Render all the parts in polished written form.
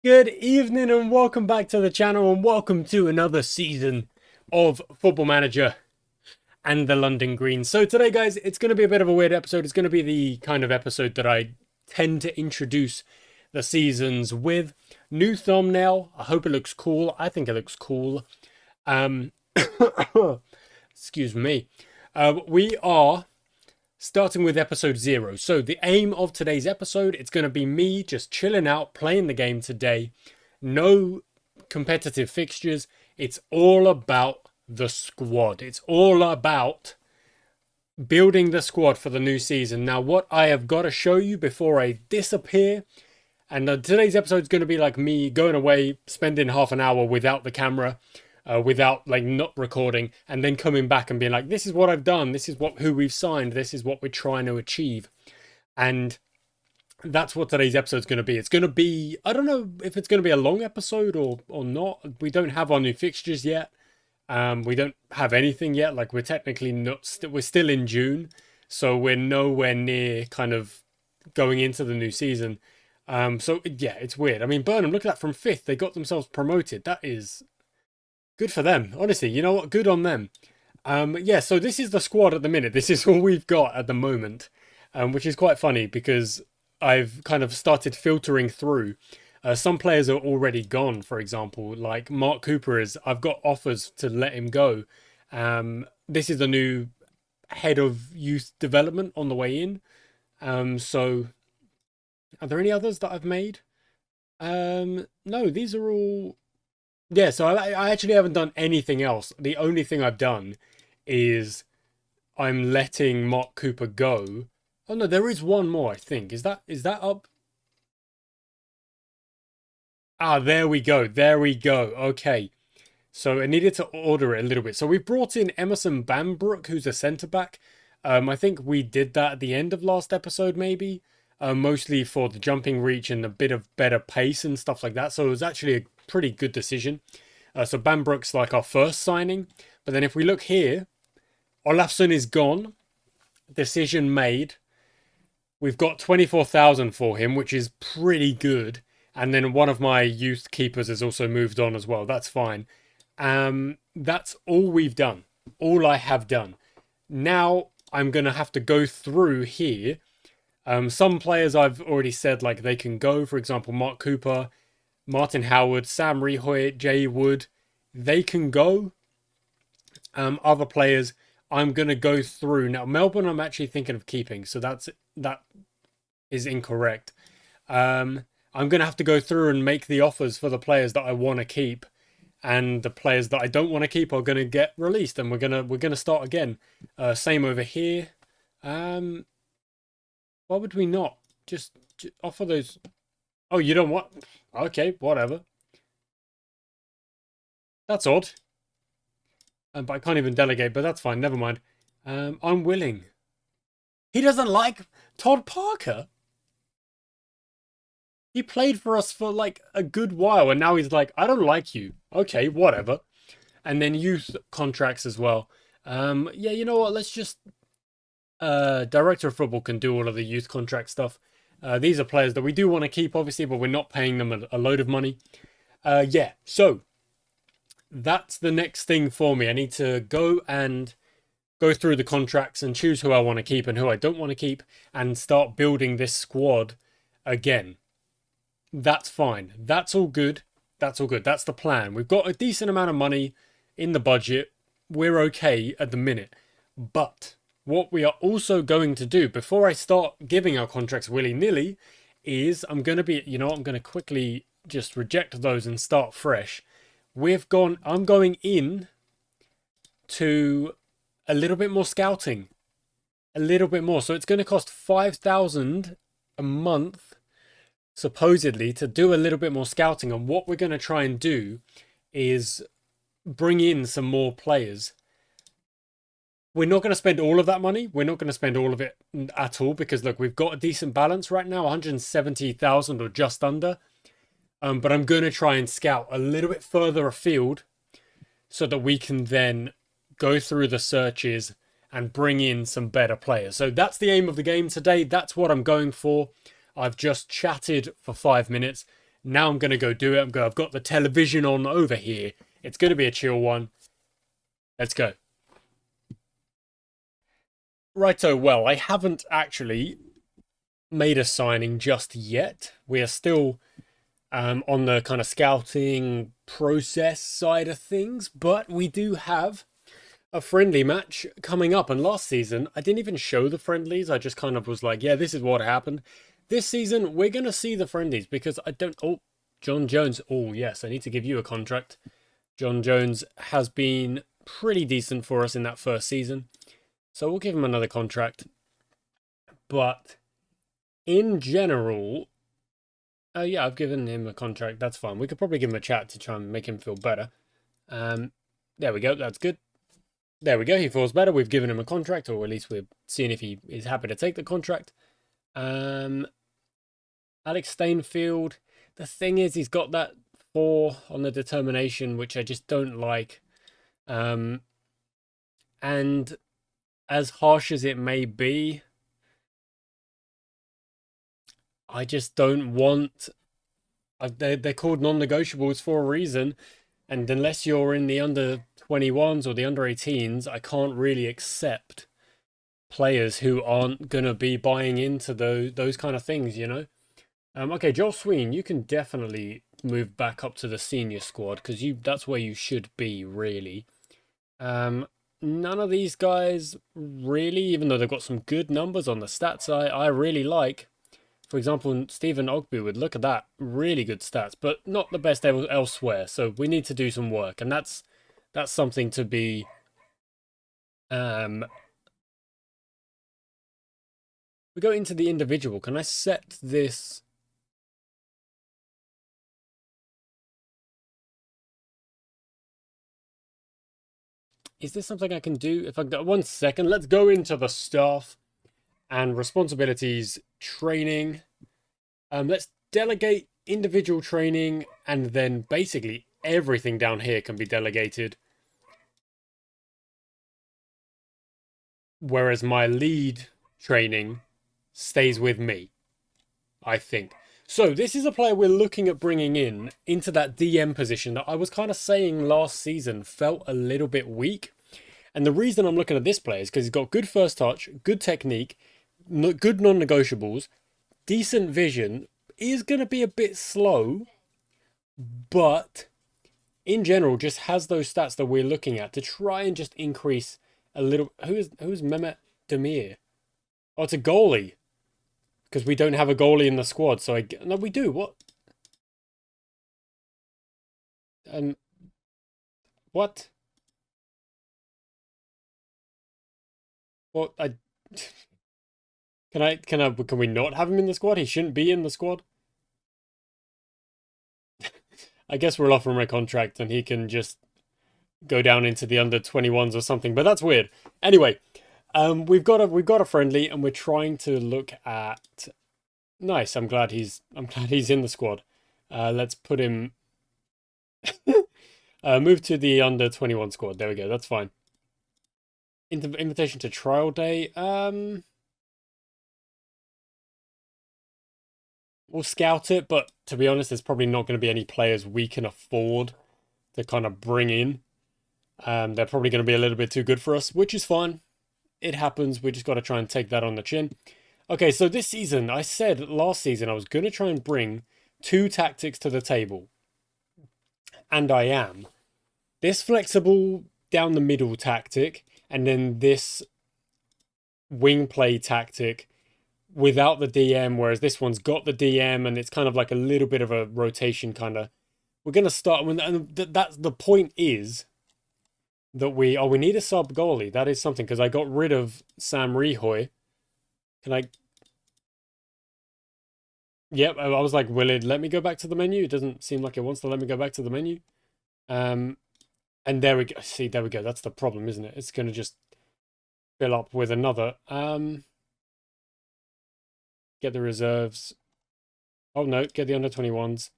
Good evening and welcome back to the channel and welcome to another season of Football Manager and the London Green. So today, guys, it's going to be a bit of a weird episode. It's going to be the kind of episode that I tend to introduce the seasons with. New thumbnail. I hope it looks cool. I think it looks cool. Excuse me. We are starting with episode 0. So the aim of today's episode, it's going to be me just chilling out, playing the game today. No competitive fixtures. It's all about the squad. It's all about building the squad for the new season. Now, what I have got to show you before I disappear, and today's episode is going to be like me going away, spending half an hour without the camera, without like not recording, and then coming back and being like, this is what I've done, this is who we've signed, this is what we're trying to achieve. And that's what today's episode is going to be. It's going to be, I don't know if it's going to be a long episode or not. We don't have our new fixtures yet. We don't have anything yet. Like, we're technically not, we're still in June, so we're nowhere near kind of going into the new season. So yeah, it's weird. I mean, Burnham, look at that, from 5th they got themselves promoted. That is good for them, honestly. You know what? Good on them. Yeah, so this is the squad at the minute. This is all we've got at the moment, which is quite funny because I've kind of started filtering through. Some players are already gone, for example, like Mark Cooper is. I've got offers to let him go. This is the new head of youth development on the way in. So are there any others that I've made? No, these are all... Yeah, so I actually haven't done anything else. The only thing I've done is I'm letting Mark Cooper go. Oh no, there is one more, I think. Is that up? Ah, there we go. There we go. Okay. So I needed to order it a little bit. So we brought in Emerson Bambrook, who's a centre back. I think we did that at the end of last episode, maybe. Mostly for the jumping reach and a bit of better pace and stuff like that. So it was actually a pretty good decision. So Bambrook's like our first signing. But then if we look here, Olafsson is gone. Decision made. We've got 24,000 for him, which is pretty good. And then one of my youth keepers has also moved on as well. That's fine. That's all we've done. All I have done. Now I'm going to have to go through here. Some players I've already said like they can go. For example, Mark Cooper, Martin Howard, Sam Rehoy, Jay Wood. They can go. Other players I'm going to go through. Now, Melbourne I'm actually thinking of keeping. So that is incorrect. I'm going to have to go through and make the offers for the players that I want to keep. And the players that I don't want to keep are going to get released. And we're gonna start again. Same over here. Why would we not just offer those? Oh, you don't want? Okay, whatever. That's odd. But I can't even delegate, but that's fine. Never mind. I'm willing. He doesn't like Todd Parker. He played for us for like a good while, and now he's like, I don't like you. Okay, whatever. And then youth contracts as well. Yeah, you know what? Let's just... Director of Football can do all of the youth contract stuff. These are players that we do want to keep, obviously, but we're not paying them a load of money. Yeah, so that's the next thing for me. I need to go through the contracts and choose who I want to keep and who I don't want to keep and start building this squad again. That's fine. That's all good. That's all good. That's the plan. We've got a decent amount of money in the budget. We're okay at the minute. But what we are also going to do before I start giving our contracts willy-nilly is I'm going to quickly just reject those and start fresh. I'm going in to a little bit more scouting. A little bit more. So it's going to cost 5,000 a month, supposedly, to do a little bit more scouting. And what we're going to try and do is bring in some more players. We're not going to spend all of that money. We're not going to spend all of it at all because, look, we've got a decent balance right now, 170,000 or just under. But I'm going to try and scout a little bit further afield so that we can then go through the searches and bring in some better players. So that's the aim of the game today. That's what I'm going for. I've just chatted for 5 minutes. Now I'm going to go do it. I've got the television on over here. It's going to be a chill one. Let's go. Righto, well, I haven't actually made a signing just yet. We are still on the kind of scouting process side of things, but we do have a friendly match coming up. And last season, I didn't even show the friendlies. I just kind of was like, yeah, this is what happened. This season, we're going to see the friendlies because I don't... Oh, John Jones. Oh, yes, I need to give you a contract. John Jones has been pretty decent for us in that first season. So we'll give him another contract. But in general... yeah, I've given him a contract. That's fine. We could probably give him a chat to try and make him feel better. There we go. That's good. There we go. He feels better. We've given him a contract, or at least we're seeing if he is happy to take the contract. Alex Stainfield. The thing is, he's got that 4 on the determination, which I just don't like. And as harsh as it may be, I just don't want... They're called non-negotiables for a reason. And unless you're in the under 21s or the under 18s, I can't really accept players who aren't going to be buying into those kind of things, you know? Okay, Jos3h, you can definitely move back up to the senior squad because that's where you should be, really. None of these guys really, even though they've got some good numbers on the stats I really like. For example, Stephen Ogbuwood, look at that. Really good stats, but not the best elsewhere. So we need to do some work. And that's something to be... We go into the individual. Can I set this... Is this something I can do? If I got 1 second, let's go into the staff and responsibilities training. Let's delegate individual training, and then basically everything down here can be delegated. Whereas my lead training stays with me, I think. So this is a player we're looking at bringing into that DM position that I was kind of saying last season felt a little bit weak. And the reason I'm looking at this player is because he's got good first touch, good technique, good non-negotiables, decent vision, is going to be a bit slow, but in general just has those stats that we're looking at to try and just increase a little... Who's Mehmet Demir? Oh, it's a goalie. Because we don't have a goalie in the squad, so no, we do. What? What? What? Can we not have him in the squad? He shouldn't be in the squad. I guess we'll offer him a contract and he can just go down into the under 21s or something, but that's weird. Anyway, we've got a friendly and we're trying to look at... Nice, I'm glad he's in the squad. Let's put him... move to the under 21 squad. There we go, that's fine. Invitation to trial day. We'll scout it, but to be honest, there's probably not going to be any players we can afford to kind of bring in. They're probably going to be a little bit too good for us, which is fine. It happens. We just got to try and take that on the chin. Okay, so this season, I said last season I was going to try and bring 2 tactics to the table. And I am. This flexible down the middle tactic, and then this wing play tactic without the DM, whereas this one's got the DM, and it's kind of like a little bit of a rotation kind of. We're going to start, and that's the point is that we need a sub goalie. That is something, because I got rid of Sam Rehoy. Can I... Yep, I was like, will it let me go back to the menu? It doesn't seem like it wants to let me go back to the menu. And there we go. See, there we go. That's the problem, isn't it? It's going to just fill up with another. Get the reserves. Oh, no, get the under 21s.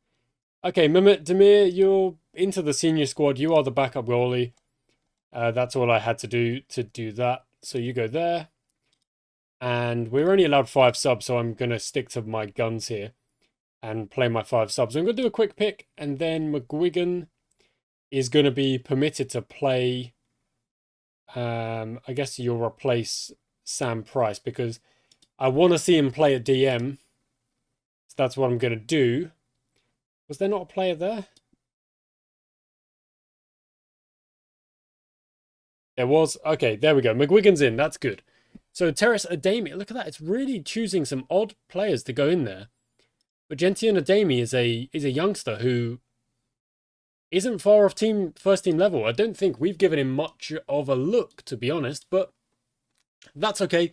Okay, Mehmet Demir, you're into the senior squad. You are the backup goalie. That's all I had to do that. So you go there. And we're only allowed 5 subs, so I'm going to stick to my guns here. and play my 5 subs. I'm going to do a quick pick, and then McGuigan is going to be permitted to play. I guess you'll replace Sam Price because I want to see him play at DM. So that's what I'm going to do. Was there not a player there? There was. Okay, there we go. McGuigan's in. That's good. So Terrace Ademi, look at that. It's really choosing some odd players to go in there. But Gentian Ademi is a youngster who isn't far off first team level. I don't think we've given him much of a look, to be honest, but that's okay.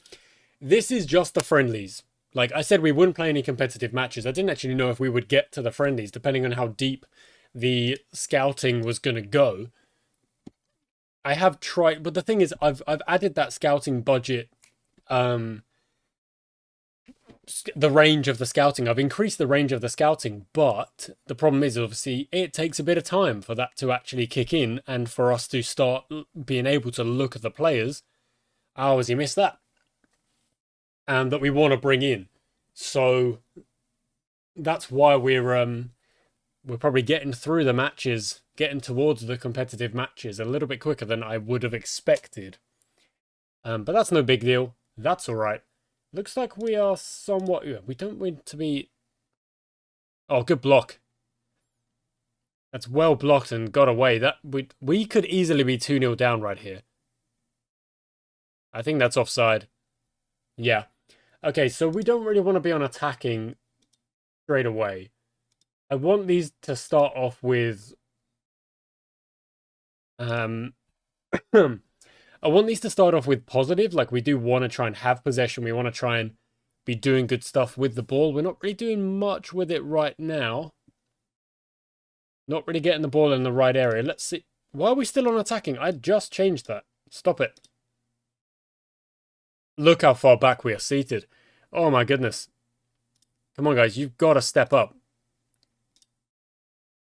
This is just the friendlies. Like I said, we wouldn't play any competitive matches. I didn't actually know if we would get to the friendlies, depending on how deep the scouting was going to go. I have tried, but the thing is, I've added that scouting budget, the range of the scouting. I've increased the range of the scouting, but the problem is, obviously, it takes a bit of time for that to actually kick in and for us to start being able to look at the players. Oh, has he missed that? And that we want to bring in. So that's why we're probably getting through the matches, getting towards the competitive matches a little bit quicker than I would have expected. But that's no big deal. That's all right. Looks like we are somewhat... We don't want to be... Oh, good block. That's well blocked and got away. That we could easily be 2-0 down right here. I think that's offside. Yeah. Okay, so we don't really want to be on attacking straight away. I want these to start off with... I want these to start off with positive. Like, we do want to try and have possession. We want to try and be doing good stuff with the ball. We're not really doing much with it right now. Not really getting the ball in the right area. Let's see. Why are we still on attacking? I just changed that. Stop it. Look how far back we are seated. Oh my goodness. Come on, guys. You've got to step up.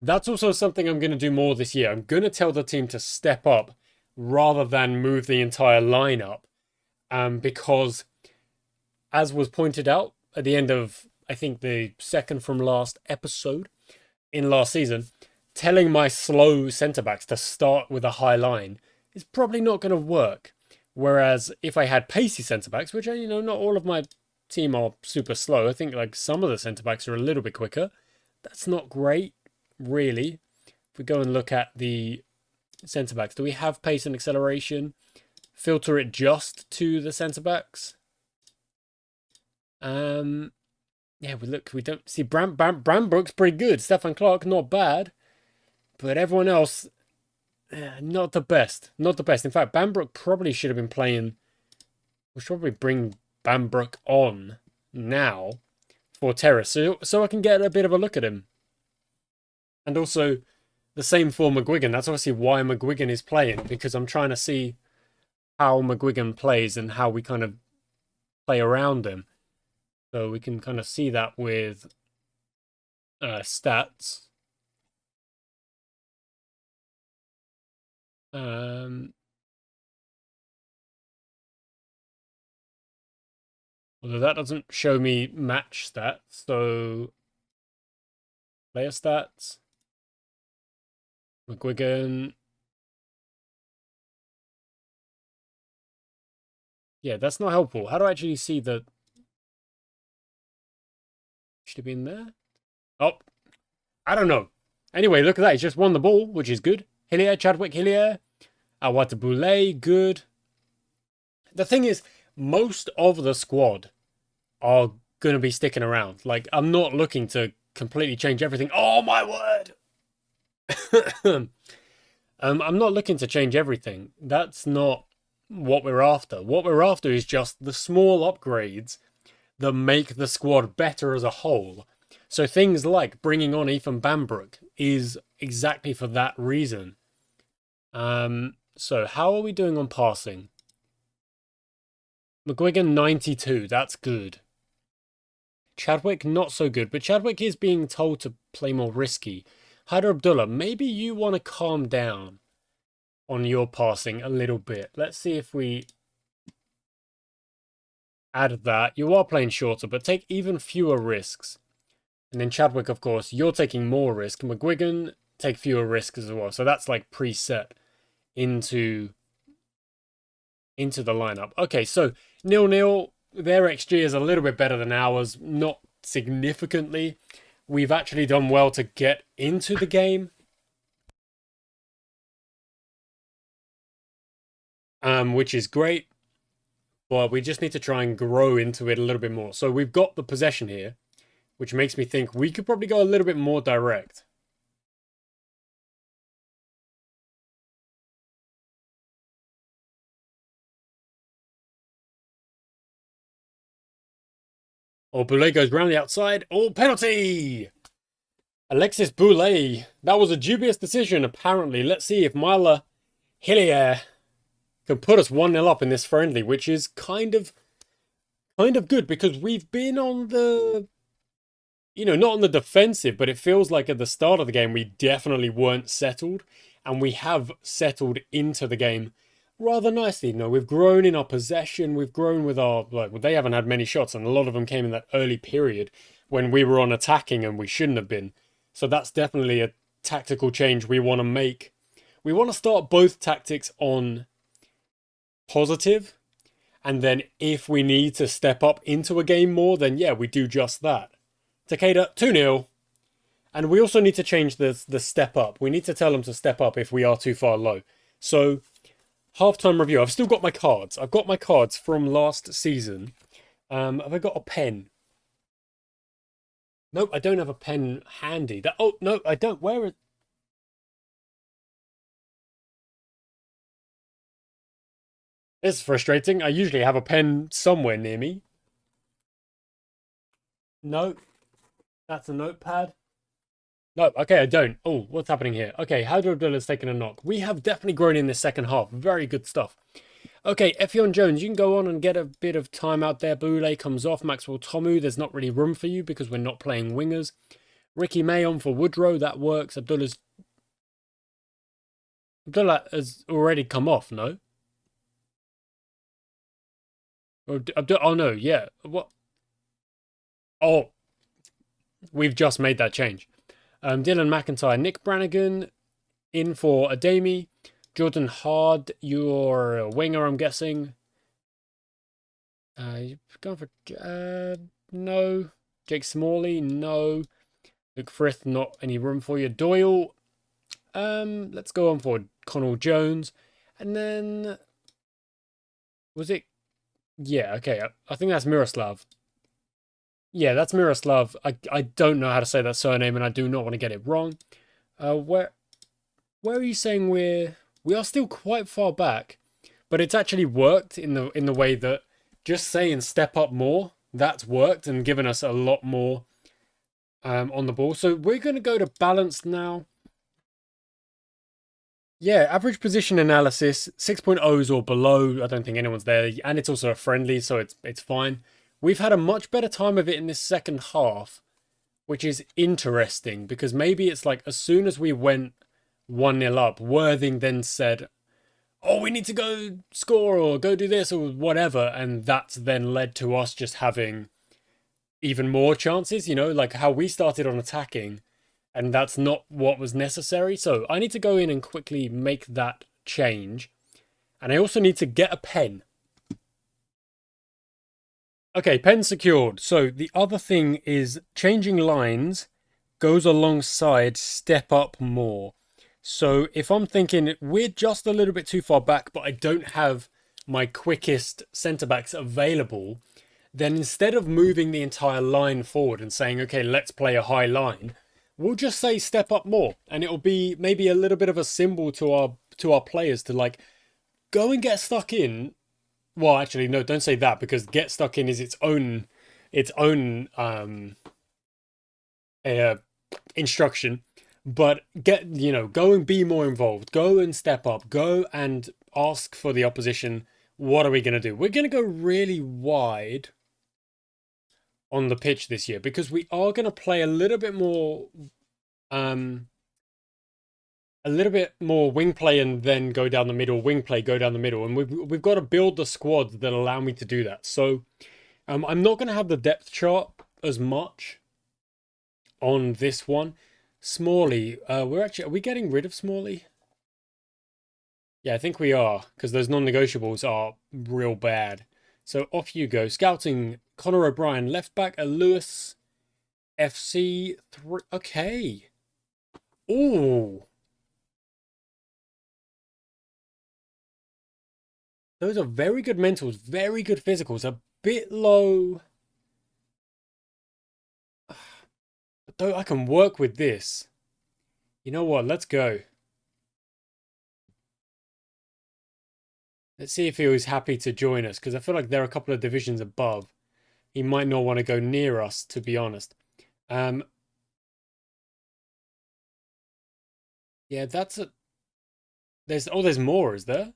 That's also something I'm going to do more this year. I'm going to tell the team to step up rather than move the entire lineup. Because, as was pointed out at the end of, I think, the second from last episode in last season, telling my slow centre-backs to start with a high line is probably not going to work. Whereas if I had pacey centre-backs, which, not all of my team are super slow. I think like some of the centre-backs are a little bit quicker. That's not great, really. If we go and look at the centre-backs, do we have pace and acceleration? Filter it just to the centre-backs. Yeah, we don't see Brambrook's pretty good. Stefan Clark, not bad. But everyone else, not the best. Not the best. In fact, Bambrook probably should have been playing. We should probably bring Bambrook on now for Terrace, so I can get a bit of a look at him. And also, the same for McGuigan. That's obviously why McGuigan is playing, because I'm trying to see how McGuigan plays and how we kind of play around him. So we can kind of see that with stats. Although that doesn't show me match stats, so player stats. McGuigan. Yeah, that's not helpful. How do I actually see the... Should have been there? Oh, I don't know. Anyway, look at that. He's just won the ball, which is good. Hillier, Chadwick Hillier. Awatabule, good. The thing is, most of the squad are going to be sticking around. Like, I'm not looking to completely change everything. Oh, my word! I'm not looking to change everything. That's not what we're after. What we're after is just the small upgrades that make the squad better as a whole. So things like bringing on Ethan Bambrook is exactly for that reason. So how are we doing on passing? McGuigan 92, that's good. Chadwick not so good, but Chadwick is being told to play more risky. Haider Abdullah, maybe you want to calm down on your passing a little bit. Let's see if we add that. You are playing shorter, but take even fewer risks. And then Chadwick, of course, you're taking more risk. McGuigan, take fewer risks as well. So that's like preset into the lineup. Okay, so 0-0. Their XG is a little bit better than ours, not significantly. We've actually done well to get into the game. Which is great. But we just need to try and grow into it a little bit more. So we've got the possession here, which makes me think we could probably go a little bit more direct. Oh, Boulay goes round the outside. Oh, penalty! Alexis Boulay. That was a dubious decision, apparently. Let's see if Myla Hillier can put us 1-0 up in this friendly, which is kind of good because we've been on the, not on the defensive, but it feels like at the start of the game we definitely weren't settled, and we have settled into the game rather nicely. We've grown in our possession, we've grown with our, they haven't had many shots, and a lot of them came in that early period when we were on attacking and we shouldn't have been. So that's definitely a tactical change we want to make. We want to start both tactics on positive, and then if we need to step up into a game more, then yeah, we do just that. Takeda, 2-0. And we also need to change the step up. We need to tell them to step up if we are too far low. So, halftime review. I've still got my cards. I've got my cards from last season. Have I got a pen? Nope, I don't have a pen handy. Oh, no, I don't. Where is... This is frustrating. I usually have a pen somewhere near me. No, that's a notepad. No, okay, I don't. Oh, what's happening here? Okay, Hydro Abdullah's taken a knock. We have definitely grown in the second half. Very good stuff. Okay, Effion Jones, you can go on and get a bit of time out there. Boulay comes off. Maxwell Tomu, there's not really room for you because we're not playing wingers. Ricky May on for Woodrow, that works. Abdullah has already come off, no? Oh, no, yeah. What? Oh, we've just made that change. Dylan McIntyre, Nick Brannigan in for Ademi. Jordan Hard, you're a winger, I'm guessing. Going for... no. Jake Smalley, no. Luke Frith, not any room for you. Doyle, let's go on for Connell Jones. And then... Was it... Yeah, okay. I think that's Miroslav. Yeah, that's Miroslav. I don't know how to say that surname, and I do not want to get it wrong. Where are you saying we are still quite far back, but it's actually worked in the way that just saying step up more, that's worked and given us a lot more on the ball. So we're going to go to balanced now. Yeah, average position analysis, 6.0s or below. I don't think anyone's there, and it's also a friendly, so it's fine. We've had a much better time of it in this second half, which is interesting because maybe it's like as soon as we went 1-0 up, Worthing then said, oh, we need to go score or go do this or whatever, and that's then led to us just having even more chances, like how we started on attacking, and that's not what was necessary. So I need to go in and quickly make that change, and I also need to get a pen. Okay, pen secured. So the other thing is changing lines goes alongside step up more. So if I'm thinking we're just a little bit too far back, but I don't have my quickest centre-backs available, then instead of moving the entire line forward and saying, okay, let's play a high line, we'll just say step up more. And it'll be maybe a little bit of a symbol to our players to like, go and get stuck in. Well, actually, no, don't say that because get stuck in is its own instruction. But go and be more involved. Go and step up. Go and ask for the opposition. What are we going to do? We're going to go really wide on the pitch this year because we are going to play a little bit more wing play and then go down the middle, wing play, go down the middle. And we've got to build the squad that allow me to do that. So I'm not going to have the depth chart as much. on this one. Smalley, are we getting rid of Smalley? Yeah, I think we are, because those non-negotiables are real bad. So off you go. Scouting, Conor O'Brien, left back, a Lewis, FC3. Okay. Ooh. Those are very good mentals, very good physicals. A bit low. Though I can work with this. You know what? Let's go. Let's see if he was happy to join us, because I feel like they're a couple of divisions above. He might not want to go near us, to be honest. Yeah, that's a... there's more, is there?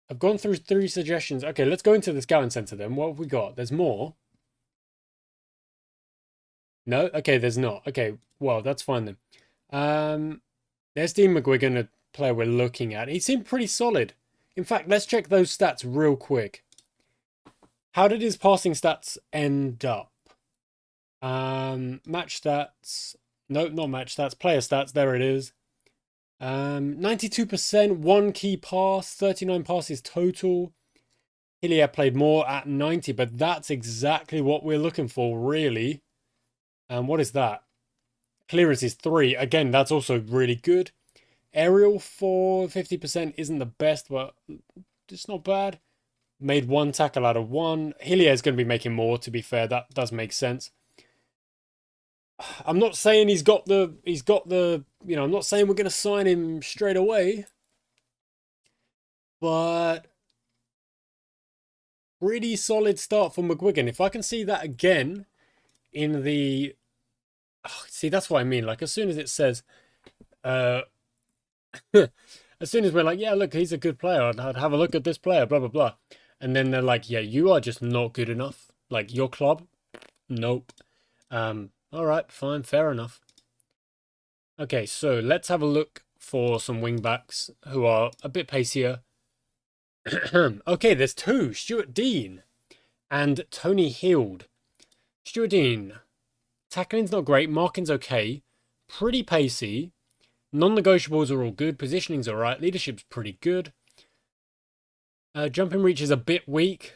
I've gone through 3 suggestions. Okay, let's go into the scouting center then. What have we got? There's more. No? Okay, there's not. Okay, well, that's fine then. There's Dean McGuigan, a player we're looking at. He seemed pretty solid. In fact, let's check those stats real quick. How did his passing stats end up? Match stats. No, not match stats. Player stats. There it is. 92%, 1 key pass, 39 passes total. Hillier played more at 90, but that's exactly what we're looking for, really. What is that? Clearance is 3. Again, that's also really good. Aerial for 50% isn't the best, but it's not bad. Made 1 tackle out of 1. Hillier is going to be making more, to be fair. That does make sense. I'm not saying he's got the, you know, I'm not saying we're going to sign him straight away. But pretty solid start for McGuigan. If I can see that again in the... Oh, see, that's what I mean. Like, as soon as it says... as soon as we're like, yeah, look, he's a good player. I'd have a look at this player, blah, blah, blah. And then they're like, yeah, you are just not good enough. Like, your club? Nope. All right, fine, fair enough. Okay, so let's have a look for some wingbacks who are a bit pacier. Okay, there's 2. Stuart Dean and Tony Hield. Stuart Dean. Tackling's not great. Marking's okay. Pretty pacey. Non-negotiables are all good. Positioning's all right. Leadership's pretty good. Jumping reach is a bit weak.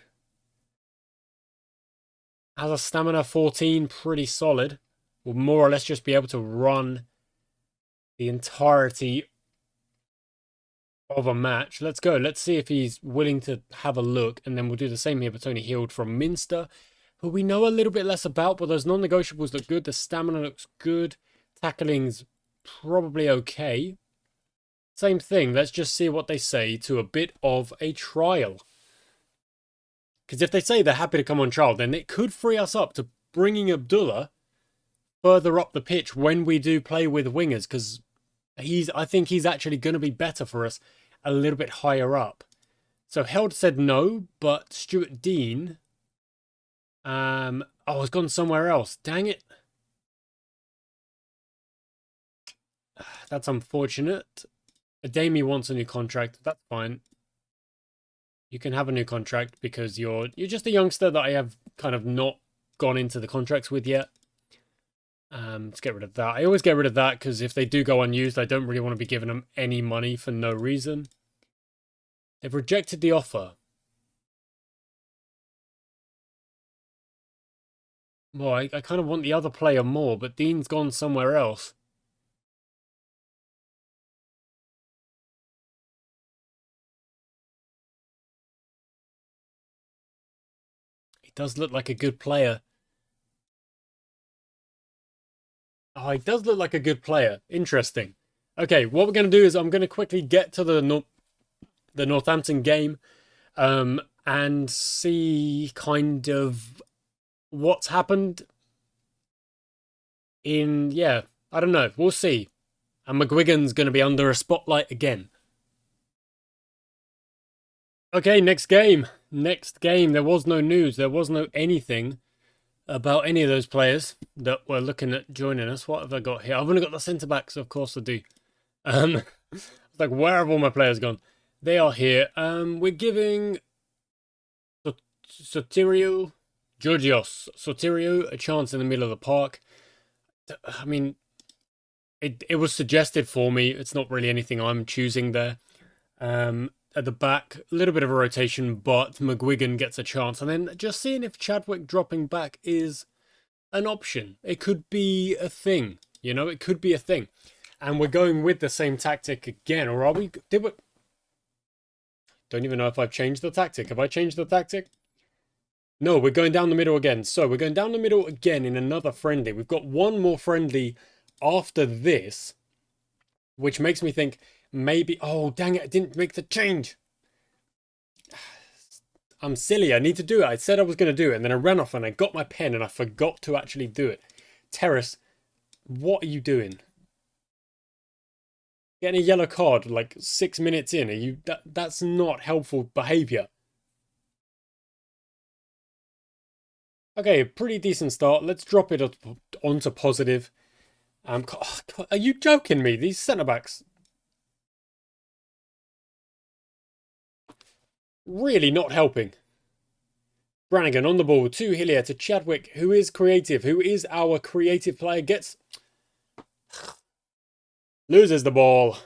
Has a stamina 14. Pretty solid. Will more or less just be able to run the entirety of a match. Let's go. Let's see if he's willing to have a look. And then we'll do the same here for Tony Hield from Minster, who we know a little bit less about, but those non-negotiables look good. The stamina looks good. Tackling's probably okay. Same thing. Let's just see what they say to a bit of a trial. Because if they say they're happy to come on trial, then it could free us up to bringing Abdullah further up the pitch when we do play with wingers, because I think he's actually going to be better for us a little bit higher up. So Held said no, but Stuart Dean... oh, it's gone somewhere else. Dang it. That's unfortunate. Ademi wants a new contract. That's fine. You can have a new contract because you're just a youngster that I have kind of not gone into the contracts with yet. Let's get rid of that. I always get rid of that because if they do go unused, I don't really want to be giving them any money for no reason. They've rejected the offer. Well, I kind of want the other player more, but Dean's gone somewhere else. He does look like a good player. Oh, he does look like a good player. Interesting. Okay, what we're going to do is I'm going to quickly get to the Northampton game and see kind of what's happened in, yeah, I don't know. We'll see. And McGuigan's going to be under a spotlight again. Okay, next game. Next game. There was no news. There was no anything about any of those players that were looking at joining us. What have I got here? I've only got the centre backs, of course I do. It's like, where have all my players gone? They are here. We're giving Sotirio Jos3h, a chance in the middle of the park. I mean, it was suggested for me. It's not really anything I'm choosing there. At the back, a little bit of a rotation, but McGuigan gets a chance. And then just seeing if Chadwick dropping back is an option. It could be a thing, you know, it could be a thing. And we're going with the same tactic again, or are we? Don't even know if I've changed the tactic. Have I changed the tactic? No, we're going down the middle again. So we're going down the middle again in another friendly. We've got one more friendly after this, which makes me think maybe... Oh, dang it, I didn't make the change. I'm silly, I need to do it. I said I was going to do it, and then I ran off and I got my pen and I forgot to actually do it. Terrace, what are you doing? Getting a yellow card like 6 minutes in. Are you? That's not helpful behaviour. Okay, pretty decent start. Let's drop it onto positive. Are you joking me? These centre-backs... really not helping. Brannigan on the ball to Hillier to Chadwick, who is creative, who is our creative player, gets... loses the ball.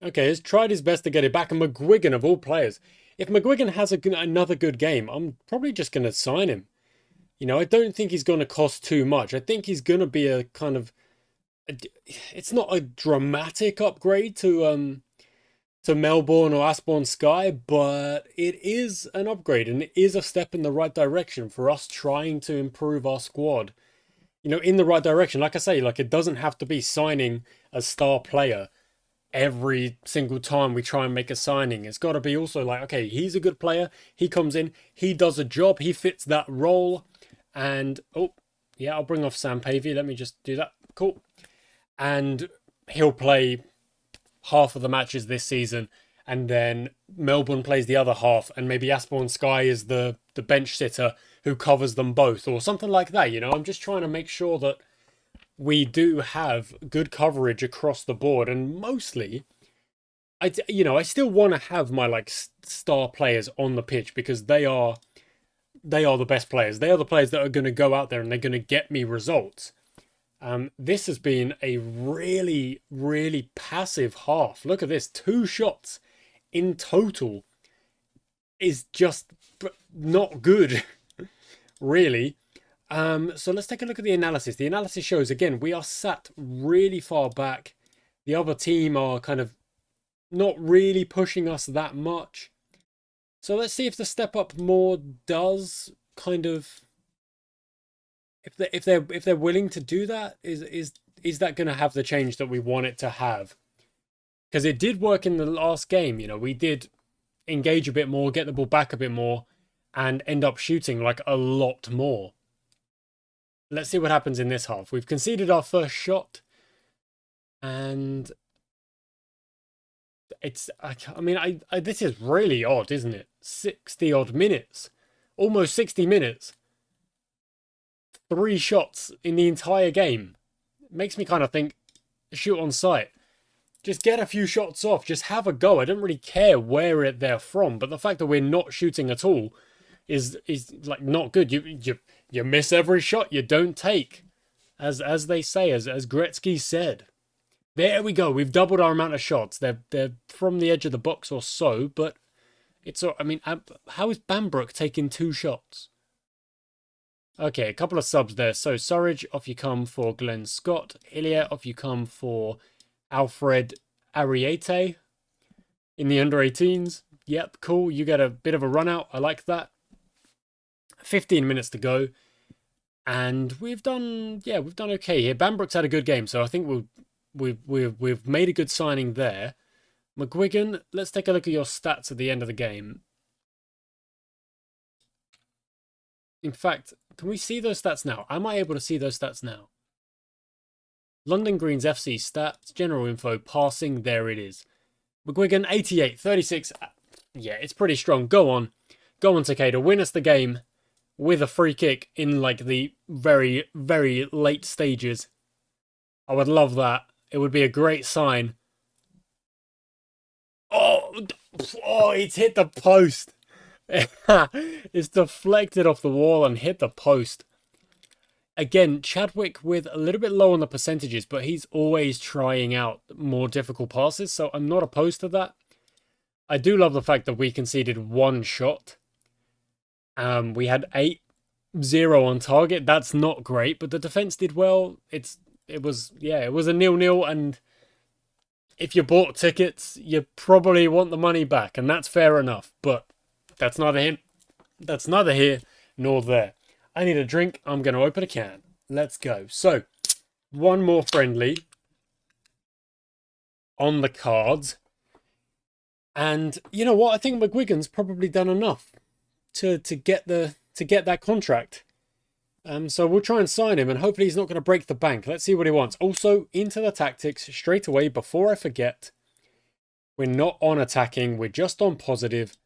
Okay, has tried his best to get it back, and McGuigan of all players. If McGuigan has another good game, I'm probably just going to sign him. You know, I don't think he's going to cost too much. I think he's going to be a kind of... it's not a dramatic upgrade to Melbourne or Asborn Sky, but it is an upgrade, and it is a step in the right direction for us trying to improve our squad. You know, in the right direction. Like I say, like, it doesn't have to be signing a star player every single time we try and make a signing. It's got to be also like, okay, he's a good player, he comes in, he does a job, he fits that role, and oh yeah, I'll bring off Sam Pavey. Let me just do that. Cool. And he'll play half of the matches this season, and then Melbourne plays the other half, and maybe Asborn Sky is the bench sitter who covers them both, or something like that. You know, I'm just trying to make sure that we do have good coverage across the board, and mostly, I still want to have my like star players on the pitch, because they are the best players. They are the players that are going to go out there and they're going to get me results. This has been a really, really passive half. Look at this, 2 shots in total is just not good, really. So let's take a look at the analysis. The analysis shows, again, we are sat really far back. The other team are kind of not really pushing us that much. So let's see if the step up more does kind of... If they're willing to do that, is that going to have the change that we want it to have? Because it did work in the last game. You know, we did engage a bit more, get the ball back a bit more, and end up shooting like a lot more. Let's see what happens in this half. We've conceded our first shot, and it's... I mean, this is really odd, isn't it? 60 odd minutes, almost 60 minutes. 3 shots in the entire game. It makes me kind of think, shoot on sight. Just get a few shots off. Just have a go. I don't really care where they're from, but the fact that we're not shooting at all is like not good. You miss every shot you don't take, as they say, as Gretzky said. There we go. We've doubled our amount of shots. They're from the edge of the box or so, but it's... I mean, how is Bambrook taking 2 shots? Okay, a couple of subs there. So Surridge, off you come for Glenn Scott. Hillier, off you come for Alfred Ariete in the under-18s. Yep, cool. You get a bit of a run out. I like that. 15 minutes to go. And we've done okay here. Bambrook's had a good game, so I think we've made a good signing there. McGuigan, let's take a look at your stats at the end of the game. In fact, can we see those stats now? Am I able to see those stats now? London Green's FC stats, general info, passing, there it is. McGuigan, 88, 36. Yeah, it's pretty strong. Go on. Go on, Takeda. Win us the game with a free kick in like the very, very late stages. I would love that. It would be a great sign. Oh, it's hit the post. It's deflected off the wall and hit the post. Again, Chadwick with a little bit low on the percentages, but he's always trying out more difficult passes, so I'm not opposed to that. I do love the fact that we conceded one shot. We had 8-0 on target. That's not great, but the defense did well. It was a 0-0, and if you bought tickets, you probably want the money back, and that's fair enough. But that's neither here nor there. I need a drink. I'm going to open a can. Let's go. So, one more friendly on the cards. And you know what? I think McGuigan's probably done enough to get that contract. So we'll try and sign him, and hopefully he's not going to break the bank. Let's see what he wants. Also, into the tactics straight away before I forget. We're not on attacking. We're just on positive,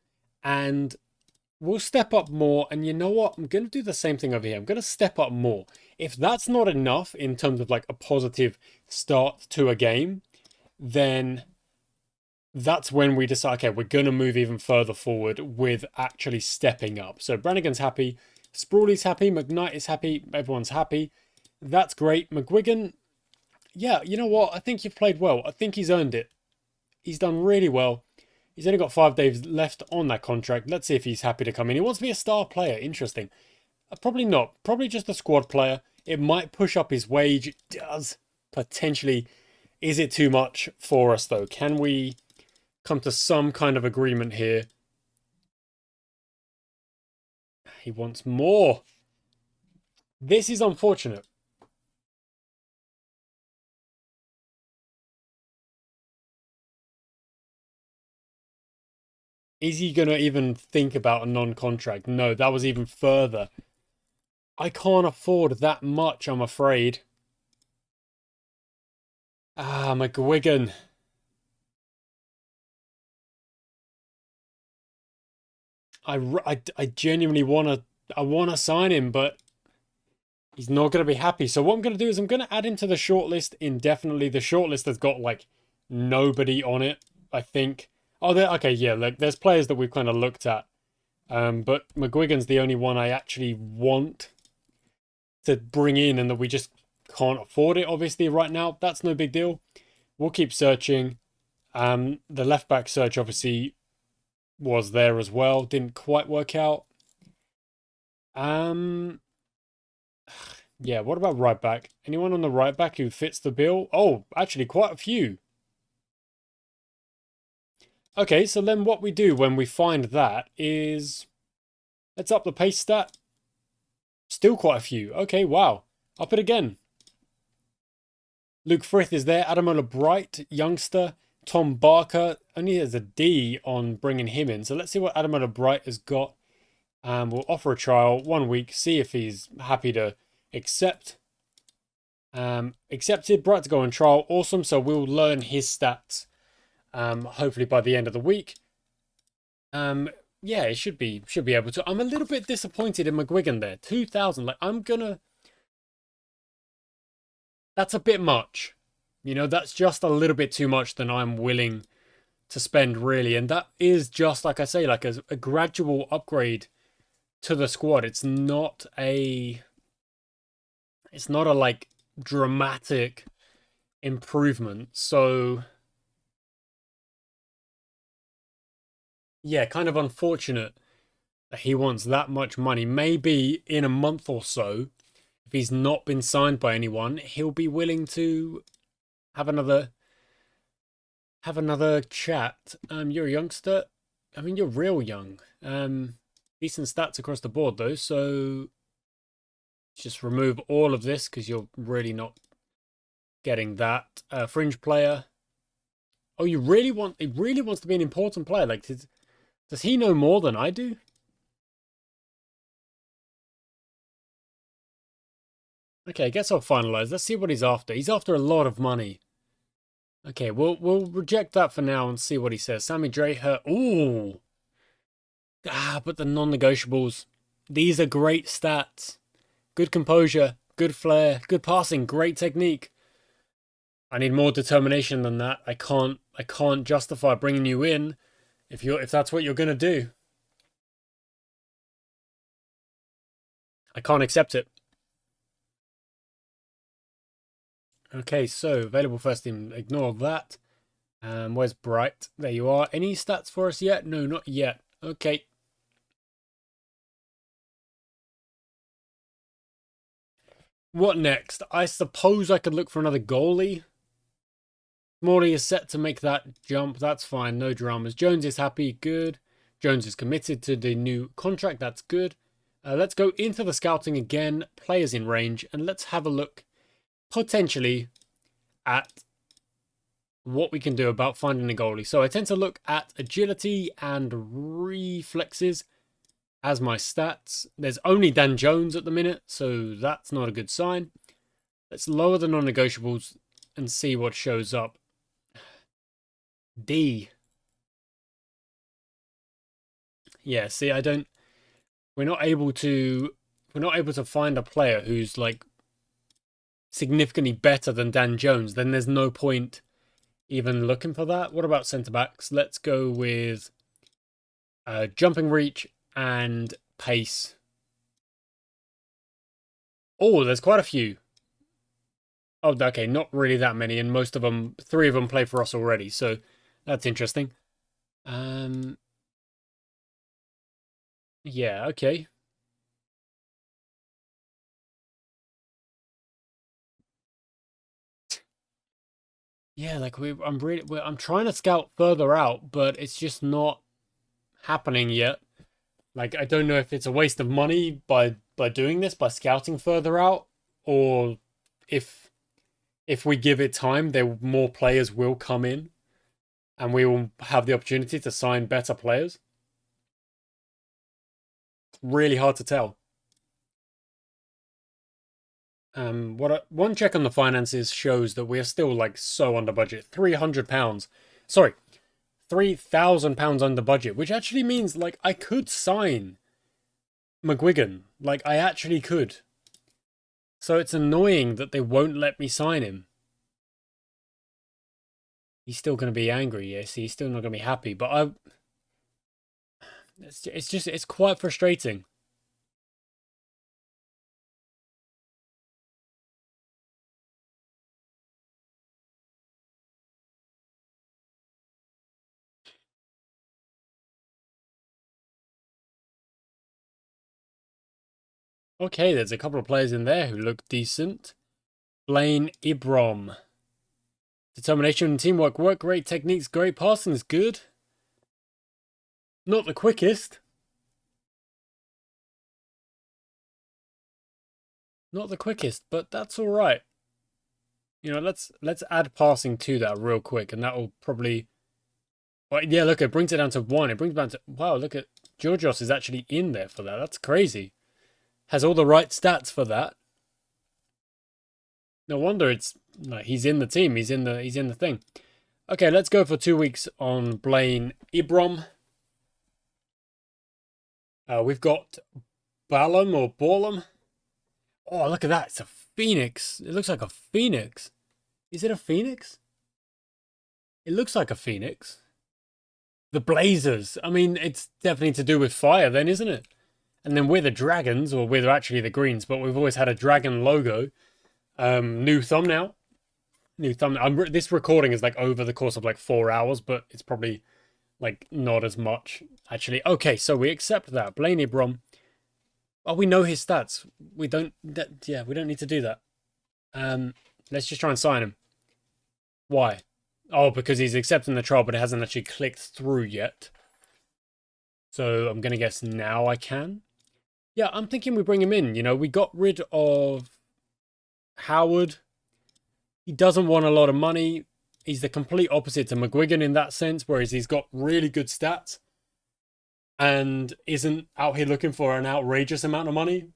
and we'll step up more. And you know what? I'm going to do the same thing over here. I'm going to step up more. If that's not enough in terms of like a positive start to a game, then that's when we decide, okay, we're going to move even further forward with actually stepping up. So Brannigan's happy. Sprawley's happy. McKnight is happy. Everyone's happy. That's great. McGuigan, yeah, you know what? I think you've played well. I think he's earned it. He's done really well. He's only got 5 days left on that contract. Let's see if he's happy to come in. He wants to be a star player. Interesting. Probably not. Probably just a squad player. It might push up his wage. It does. Potentially. Is it too much for us, though? Can we come to some kind of agreement here? He wants more. This is unfortunate. Is he going to even think about a non-contract? No, that was even further. I can't afford that much, I'm afraid. Ah, McGuigan. I genuinely want to sign him, but he's not going to be happy. So what I'm going to do is I'm going to add him to the shortlist indefinitely. The shortlist has got like nobody on it, I think. Oh, okay, yeah, look, there's players that we've kind of looked at. But McGuigan's the only one I actually want to bring in, and that we just can't afford it, obviously, right now. That's no big deal. We'll keep searching. The left back search, obviously, was there as well. Didn't quite work out. Yeah, what about right back? Anyone on the right back who fits the bill? Oh, actually, quite a few. Okay, so then what we do when we find that is... let's up the pace stat. Still quite a few. Okay, wow. Up it again. Luke Frith is there. Adamola Bright, youngster. Tom Barker only has a D on bringing him in. So let's see what Adamola Bright has got. We'll offer a trial 1 week. See if he's happy to accept. Accepted. Bright to go on trial. Awesome. So we'll learn his stats. Hopefully by the end of the week. Yeah, it should be able to. I'm a little bit disappointed in McGuigan there. 2,000. Like, that's a bit much. You know, that's just a little bit too much than I'm willing to spend, really. And that is just, like I say, like a gradual upgrade to the squad. It's not a like dramatic improvement. So yeah, kind of unfortunate that he wants that much money. Maybe in a month or so, if he's not been signed by anyone, he'll be willing to have another chat. You're a youngster. I mean, you're real young. Decent stats across the board, though. So just remove all of this because you're really not getting that. Fringe player. Oh, he really wants to be an important player. Like, does he know more than I do? Okay, I guess I'll finalize. Let's see what he's after. He's after a lot of money. Okay, we'll reject that for now and see what he says. Sammy Drayher. Ooh. But the non-negotiables. These are great stats. Good composure, good flair, good passing, great technique. I need more determination than that. I can't justify bringing you in if that's what you're gonna do. I can't accept it. Okay, so available first team. Ignore that. Where's Bright? There you are. Any stats for us yet? No, not yet. Okay. What next? I suppose I could look for another goalie. Morley is set to make that jump. That's fine. No dramas. Jones is happy. Good. Jones is committed to the new contract. That's good. Let's go into the scouting again. Players in range. And let's have a look potentially at what we can do about finding a goalie. So I tend to look at agility and reflexes as my stats. There's only Dan Jones at the minute, so that's not a good sign. Let's lower the non-negotiables and see what shows up. D. Yeah, see, we're not able to find a player who's like significantly better than Dan Jones. Then there's no point even looking for that. What about centre backs? Let's go with jumping reach and pace. Oh, there's quite a few. Oh, okay, not really that many, and most of them, 3 of them play for us already, so that's interesting. Yeah, okay. Yeah, like I'm trying to scout further out, but it's just not happening yet. Like, I don't know if it's a waste of money by doing this, by scouting further out, or if we give it time, more players will come in, and we will have the opportunity to sign better players. It's really hard to tell. One check on the finances shows that we are still like so under budget. £300. Sorry, £3,000 under budget, which actually means like I could sign McGuigan. Like I actually could. So it's annoying that they won't let me sign him. He's still going to be angry, yes. He's still not going to be happy, but it's quite frustrating. Okay, there's a couple of players in there who look decent. Blaine Ibrom. Determination and teamwork work, great techniques, great passing is good. Not the quickest. Not the quickest, but that's all right. You know, let's add passing to that real quick, and that will probably. Well, yeah, look, it brings it down to 1. It brings it down to wow. Look at Georgios is actually in there for that. That's crazy. Has all the right stats for that. No wonder it's like he's in the team. He's in the thing. Okay, let's go for 2 weeks on Blaine Ibrom. We've got Ballum or Ballum. Oh, look at that. It's a phoenix. It looks like a phoenix. Is it a phoenix? It looks like a phoenix. The Blazers. I mean, it's definitely to do with fire then, isn't it? And then we're the Dragons, or we're actually the Greens, but we've always had a dragon logo. New thumbnail. This recording is like over the course of like 4 hours, but it's probably like not as much actually. Okay, so we accept that. Blaine Ibrom. Oh, we know his stats. We don't need to do that. Let's just try and sign him. Why? Oh, because he's accepting the trial, but it hasn't actually clicked through yet. So I'm gonna guess now I can. Yeah, I'm thinking we bring him in. You know, we got rid of Howard. He doesn't want a lot of money. He's the complete opposite to McGuigan in that sense, whereas he's got really good stats and isn't out here looking for an outrageous amount of money.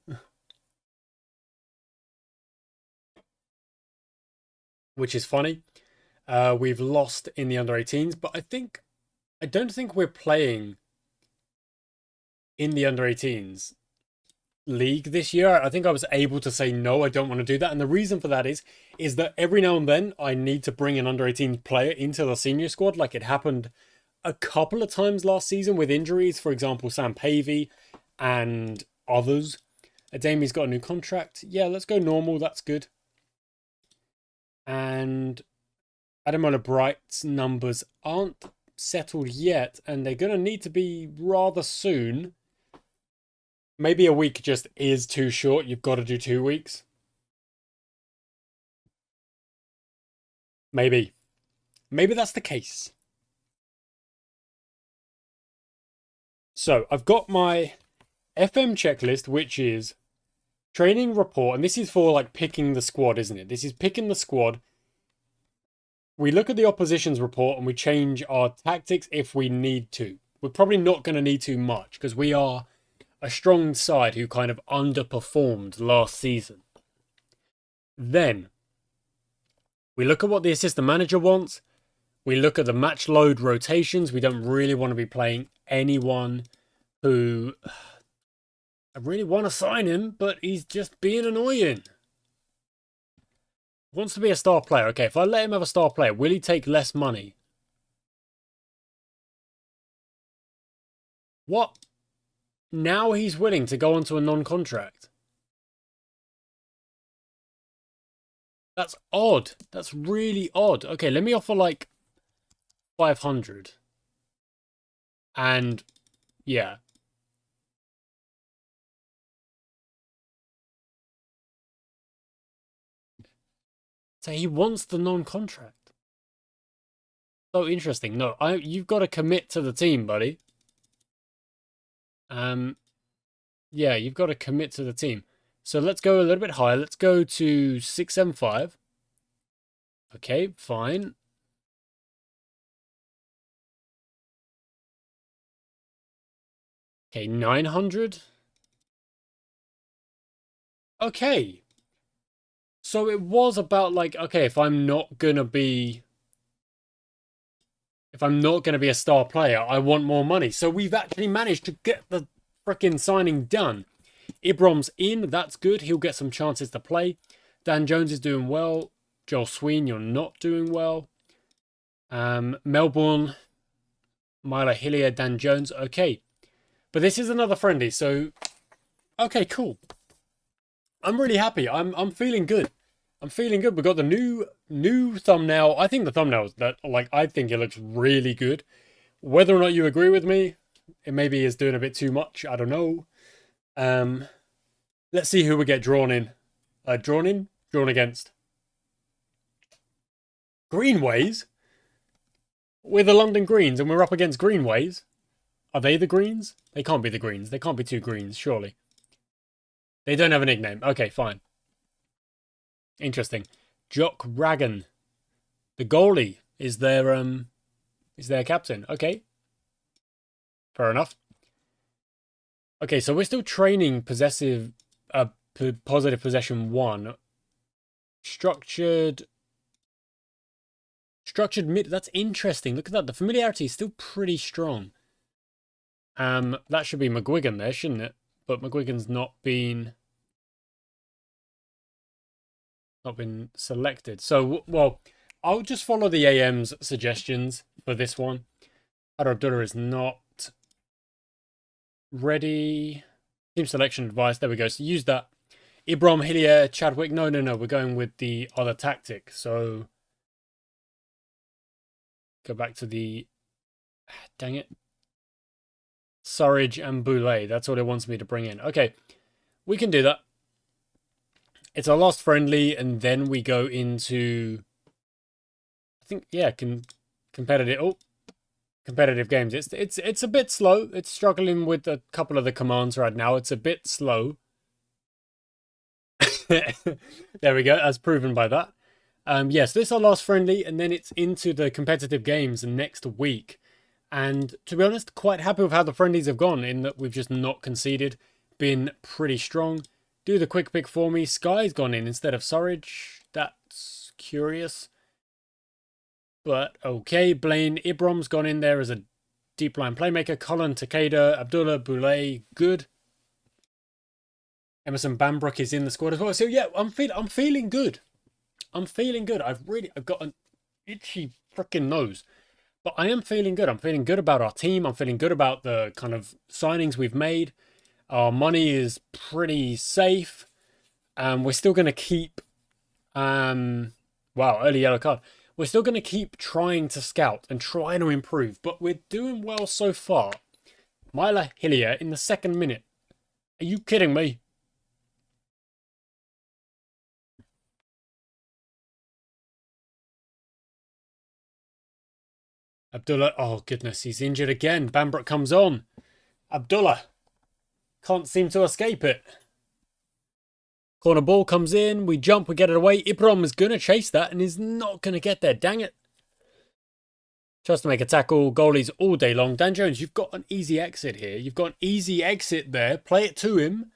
Which is funny. We've lost in the under-18s, but I don't think we're playing in the under-18s league this year. I think I was able to say no, I don't want to do that, and the reason for that is that every now and then I need to bring an under-18 player into the senior squad, like it happened a couple of times last season with injuries. For example, Sam Pavey and others. Adami's got a new contract. Yeah, let's go normal. That's good. And Ademola Bright's numbers aren't settled yet, and they're going to need to be rather soon. Maybe a week just is too short. You've got to do 2 weeks. Maybe. Maybe that's the case. So I've got my FM checklist, which is training report. And this is for like picking the squad, isn't it? This is picking the squad. We look at the opposition's report and we change our tactics if we need to. We're probably not going to need too much because we are a strong side who kind of underperformed last season. Then we look at what the assistant manager wants. We look at the match load rotations. We don't really want to be playing anyone who... I really want to sign him, but he's just being annoying. Wants to be a star player. Okay, if I let him have a star player, will he take less money? What? Now he's willing to go onto a non-contract. That's odd. That's really odd. Okay, let me offer like 500. And yeah. So he wants the non-contract. So interesting. No, you've got to commit to the team, buddy. Yeah, you've got to commit to the team. So let's go a little bit higher. Let's go to 675. Okay, fine. Okay, 900. Okay. So it was about like, okay, if I'm not going to be a star player, I want more money. So we've actually managed to get the freaking signing done. Ibrahim's in. That's good. He'll get some chances to play. Dan Jones is doing well. Jos3h, you're not doing well. Melbourne, Myla Hillier, Dan Jones. Okay. But this is another friendly. So, okay, cool. I'm really happy. I'm feeling good. I'm feeling good. We've got the new thumbnail. I think the thumbnail I think it looks really good. Whether or not you agree with me, it maybe is doing a bit too much. I don't know. Let's see who we get drawn in. Drawn against. Greenways? We're the London Greens and we're up against Greenways. Are they the Greens? They can't be the Greens. They can't be two Greens, surely. They don't have a nickname. Okay, fine. Interesting. Jock Ragan. The goalie is their captain. Okay. Fair enough. Okay, so we're still training positive possession 1. Structured mid. That's interesting. Look at that. The familiarity is still pretty strong. That should be McGuigan there, shouldn't it? But McGuigan's not been selected. So, well, I'll just follow the AM's suggestions for this one. Abdullah is not ready. Team selection advice. There we go. So use that. Ibrahim, Hillier, Chadwick. No. We're going with the other tactic. So go back to the... Dang it. Surridge and Boulay. That's what it wants me to bring in. Okay. We can do that. It's our last friendly, and then we go into... I think, yeah, competitive games. It's a bit slow. It's struggling with a couple of the commands right now. It's a bit slow. There we go. As proven by that. Yes, this is our last friendly, and then it's into the competitive games next week. And to be honest, quite happy with how the friendlies have gone, in that we've just not conceded. Been pretty strong. Do the quick pick for me. Sky's gone in instead of Surridge. That's curious. But okay, Blaine Ibrahim's gone in there as a deep line playmaker. Colin Takeda, Abdullah Boulay, good. Emerson Bambrook is in the squad as well. So yeah, I'm feeling good. I'm feeling good. I've got an itchy freaking nose. But I am feeling good. I'm feeling good about our team. I'm feeling good about the kind of signings we've made. Our money is pretty safe. We're still going to keep... wow, early yellow card. We're still going to keep trying to scout and trying to improve. But we're doing well so far. Myla Hillier in the 2nd minute. Are you kidding me? Abdullah, oh goodness, he's injured again. Bambrook comes on. Abdullah can't seem to escape it. Corner ball comes in, we jump, we get it away. Ibram is going to chase that and is not going to get there. Dang it. Tries to make a tackle. Goalies all day long. Dan Jones, you've got an easy exit here. You've got an easy exit there. Play it to him.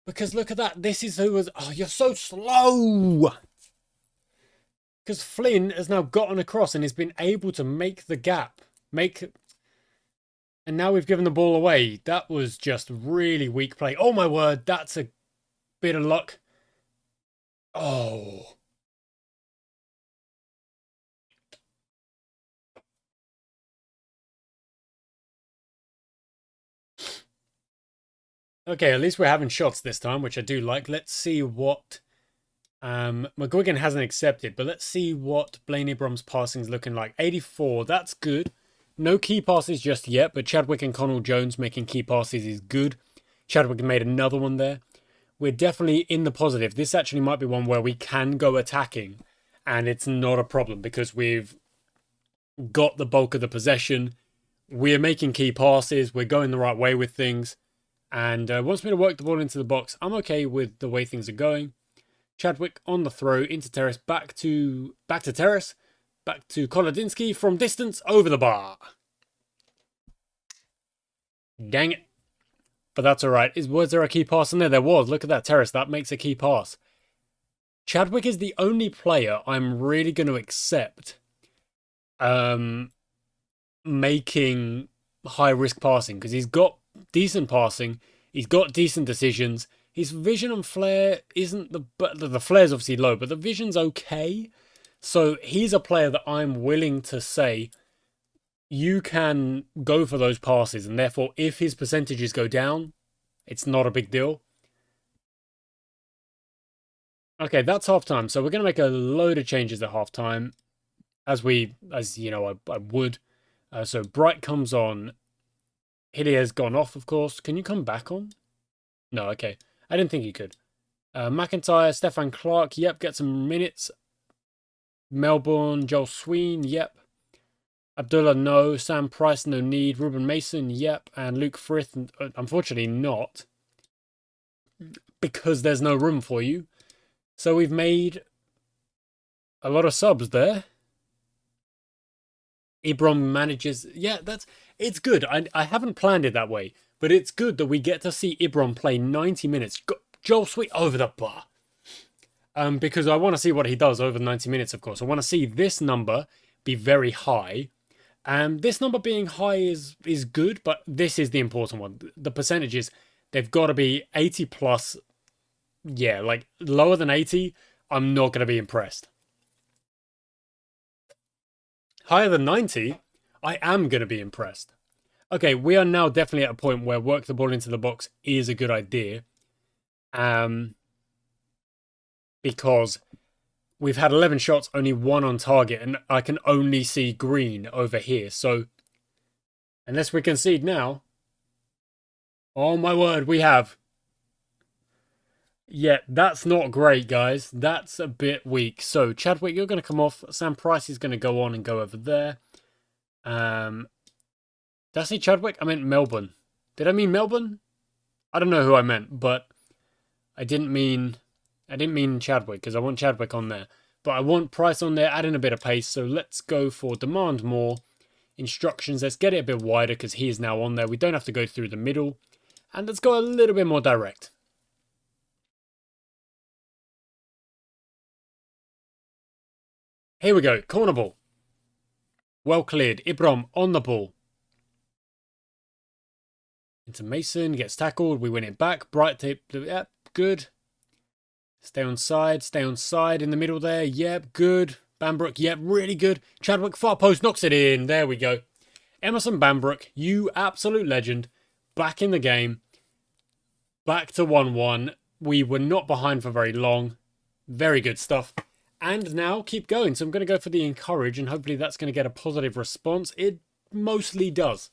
Because look at that. This is who was... Oh, you're so slow. Because Flynn has now gotten across and has been able to make the gap. And now we've given the ball away. That was just really weak play. Oh my word, that's a bit of luck. Oh. Okay, at least we're having shots this time, which I do like. Let's see what... McGuigan hasn't accepted, but let's see what Blaine Abram's passing is looking like. 84, that's good. No key passes just yet, but Chadwick and Connell Jones making key passes is good. Chadwick made another one there. We're definitely in the positive. This actually might be one where we can go attacking, and it's not a problem because we've got the bulk of the possession. We're making key passes. We're going the right way with things. And wants me to work the ball into the box. I'm okay with the way things are going. Chadwick on the throw into Terrace, back to Terrace, back to Kolodinsky from distance over the bar. Dang it. But that's all right. Was there a key pass in there? There was. Look at that Terrace. That makes a key pass. Chadwick is the only player I'm really going to accept making high-risk passing because he's got decent passing. He's got decent decisions. His vision and flair isn't the flair's obviously low, but the vision's okay. So he's a player that I'm willing to say you can go for those passes, and therefore if his percentages go down, it's not a big deal. Okay, that's halftime. So we're going to make a load of changes at halftime, as you know, I would. So Bright comes on. Hillier's gone off, of course. Can you come back on? No, okay. I didn't think he could. McIntyre, Stefan Clark, yep, get some minutes. Melbourne, Joel Sween, yep. Abdullah, no. Sam Price, no need. Ruben Mason, yep. And Luke Frith, unfortunately not. Because there's no room for you. So we've made a lot of subs there. Ibram manages... Yeah, it's good. I haven't planned it that way. But it's good that we get to see Ibram play 90 minutes. Joel Sweet over the bar. Because I want to see what he does over 90 minutes, of course. I want to see this number be very high. And this number being high is good, but this is the important one. The percentages, they've got to be 80 plus. Yeah, like lower than 80, I'm not going to be impressed. Higher than 90, I am going to be impressed. Okay, we are now definitely at a point where work the ball into the box is a good idea. Because we've had 11 shots, only 1 on target, and I can only see green over here. So, unless we concede now... Oh my word, we have. Yeah, that's not great, guys. That's a bit weak. So, Chadwick, you're going to come off. Sam Price is going to go on and go over there. Did I say Chadwick? I meant Melbourne. Did I mean Melbourne? I don't know who I meant, but I didn't mean Chadwick because I want Chadwick on there. But I want Price on there, adding a bit of pace. So let's go for demand more. Instructions, let's get it a bit wider because he is now on there. We don't have to go through the middle. And let's go a little bit more direct. Here we go, corner ball. Well cleared. Ibram on the ball. Into Mason, gets tackled. We win it back. Bright tape. Yep, good. Stay on side in the middle there. Yep, good. Bambrook, yeah, really good. Chadwick, far post, knocks it in. There we go. Emerson Bambrook, you absolute legend. Back in the game. Back to 1-1. We were not behind for very long. Very good stuff. And now keep going. So I'm going to go for the encourage, and hopefully that's going to get a positive response. It mostly does.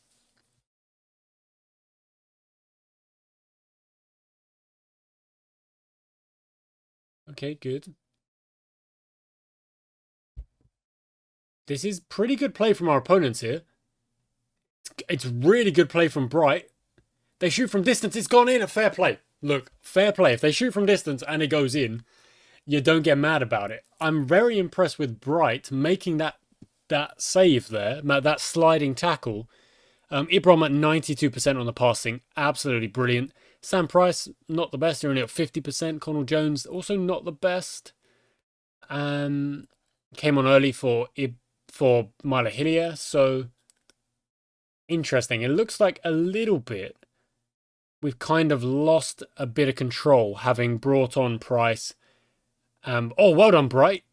Okay, good. This is pretty good play from our opponents here. It's really good play from Bright. They shoot from distance. It's gone in. A fair play. Look, fair play. If they shoot from distance and it goes in, you don't get mad about it. I'm very impressed with Bright making that save there, that sliding tackle. Ibram at 92% on the passing. Absolutely brilliant. Sam Price, not the best. They're only at 50%. Connell Jones, also not the best. Came on early for Mila Hillier. So, interesting. It looks like a little bit we've kind of lost a bit of control having brought on Price. Oh, well done, Bright.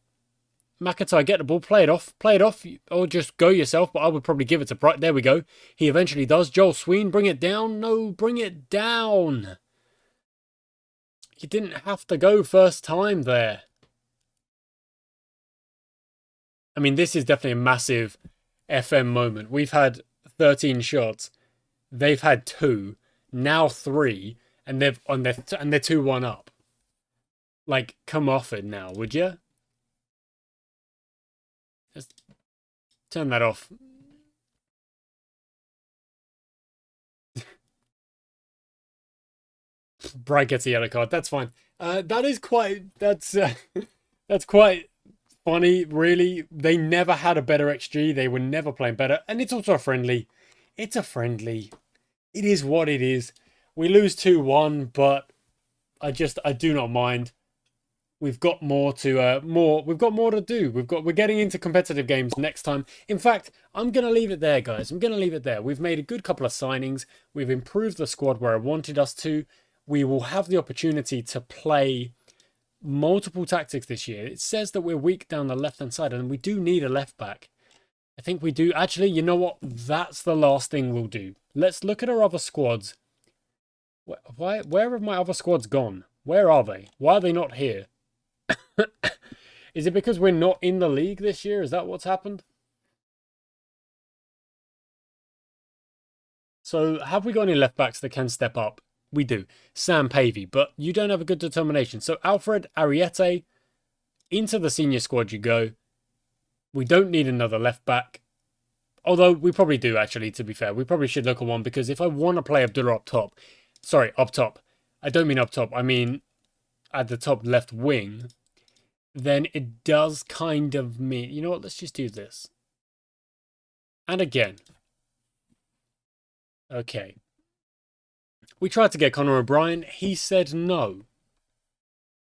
McIntyre, get the ball, play it off, or just go yourself, but I would probably give it to Bright. There we go. He eventually does. Jos3h, bring it down. No, bring it down. You didn't have to go first time there. I mean, this is definitely a massive FM moment. We've had 13 shots. They've had 2. Now 3. And they're 2-1 up. Like, come off it now, would you? Let's turn that off. Bright gets a yellow card. That's fine. That's quite funny, really. They never had a better XG. They were never playing better. And it's also a friendly. It's a friendly. It is what it is. We lose 2-1, but I do not mind. We've got more to do. We're getting into competitive games next time. In fact, I'm going to leave it there, guys. I'm going to leave it there. We've made a good couple of signings. We've improved the squad where I wanted us to. We will have the opportunity to play multiple tactics this year. It says that we're weak down the left-hand side, and we do need a left back. I think we do. Actually, you know what? That's the last thing we'll do. Let's look at our other squads. Where have my other squads gone? Where are they? Why are they not here? Is it because we're not in the league this year? Is that what's happened? So, have we got any left backs that can step up? We do. Sam Pavey, but you don't have a good determination. So, Alfred Ariete, into the senior squad you go. We don't need another left back. Although, we probably do, actually, to be fair. We probably should look at one, because if I want to play Abdullah up top... Sorry, up top. I don't mean up top. I mean at the top left wing. Then it does kind of mean... You know what? Let's just do this. And again. Okay. We tried to get Conor O'Brien. He said no.